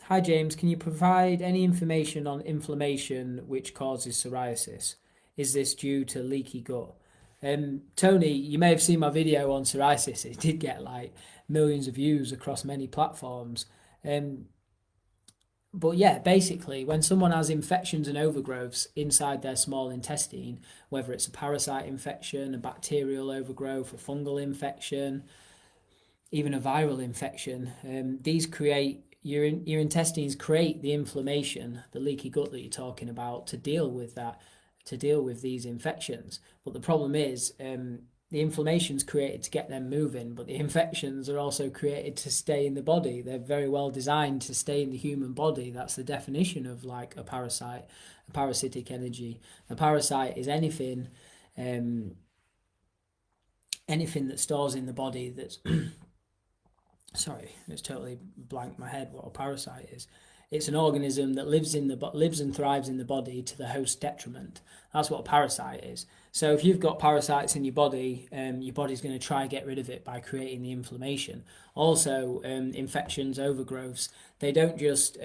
Hi James, can you provide any information on inflammation which causes psoriasis? Is this due to leaky gut? Tony, you may have seen my video on psoriasis. It did get like millions of views across many platforms. Um, but yeah, basically, when someone has infections and overgrowths inside their small intestine, whether it's a parasite infection, a bacterial overgrowth, a fungal infection, even a viral infection, these create your intestines create the inflammation, the leaky gut that you're talking about, to deal with that, to deal with these infections. But the problem is, the inflammation's created to get them moving, but the infections are also created to stay in the body. They're very well designed to stay in the human body. That's the definition of like a parasite, a parasitic energy. A parasite is um, anything that stores in the body that's sorry, it's totally blanked my head what a parasite is. It's an organism that lives and thrives in the body to the host's detriment. That's what a parasite is. So if you've got parasites in your body's going to try and get rid of it by creating the inflammation. Also, infections, overgrowths, they don't just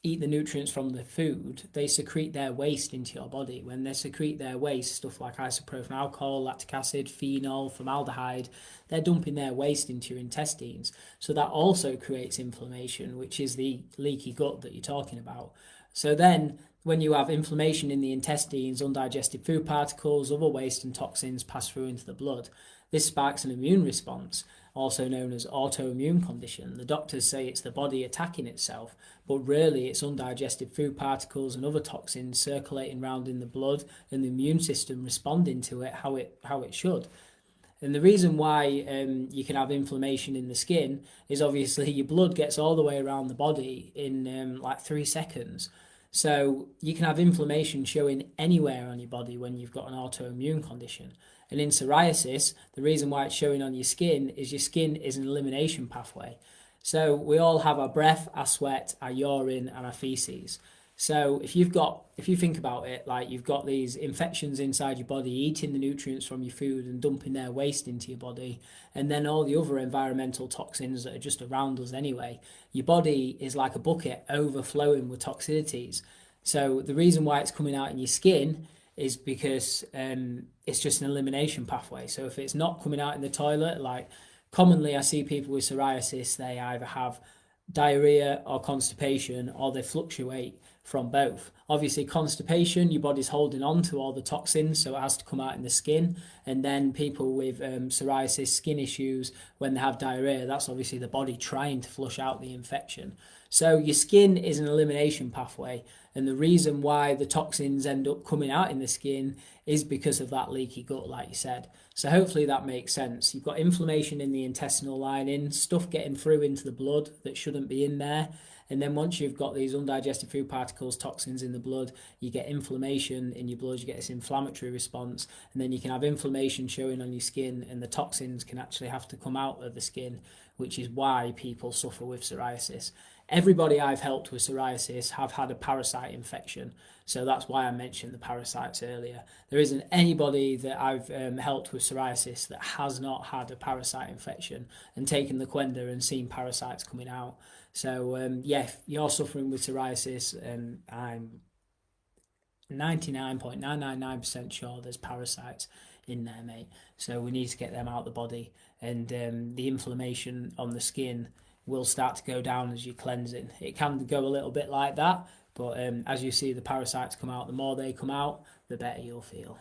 eat the nutrients from the food, they secrete their waste into your body. When they secrete their waste, stuff like isopropyl alcohol, lactic acid, phenol, formaldehyde, they're dumping their waste into your intestines. So that also creates inflammation, which is the leaky gut that you're talking about. So then when you have inflammation in the intestines, undigested food particles, other waste and toxins pass through into the blood. This sparks an immune response, also known as autoimmune condition. The doctors say it's the body attacking itself, but really it's undigested food particles and other toxins circulating around in the blood and the immune system responding to it how it should. And the reason why you can have inflammation in the skin is obviously your blood gets all the way around the body in like 3 seconds. So you can have inflammation showing anywhere on your body when you've got an autoimmune condition. And in psoriasis, the reason why it's showing on your skin is an elimination pathway. So we all have our breath, our sweat, our urine, and our feces. So if you think about it, like you've got these infections inside your body, eating the nutrients from your food and dumping their waste into your body, and then all the other environmental toxins that are just around us anyway, your body is like a bucket overflowing with toxicities. So the reason why it's coming out in your skin is because it's just an elimination pathway. So if it's not coming out in the toilet, like commonly I see people with psoriasis, they either have diarrhea or constipation, or they fluctuate from both. Obviously, constipation, your body's holding on to all the toxins, so it has to come out in the skin. And then people with psoriasis, skin issues, when they have diarrhea, that's obviously the body trying to flush out the infection. So your skin is an elimination pathway, and the reason why the toxins end up coming out in the skin is because of that leaky gut, like you said. So hopefully that makes sense. You've got inflammation in the intestinal lining, stuff getting through into the blood that shouldn't be in there. And then once you've got these undigested food particles, toxins in the blood, you get inflammation in your blood, you get this inflammatory response, and then you can have inflammation showing on your skin, and the toxins can actually have to come out of the skin, which is why people suffer with psoriasis. Everybody I've helped with psoriasis have had a parasite infection, so that's why I mentioned the parasites earlier. There isn't anybody that I've helped with psoriasis that has not had a parasite infection and taken the Qenda and seen parasites coming out. So yeah, if you're suffering with psoriasis, I'm 99.999% sure there's parasites in there, mate. So we need to get them out of the body, and the inflammation on the skin will start to go down as you're cleansing. It can go a little bit like that, but as you see the parasites come out, the more they come out, the better you'll feel.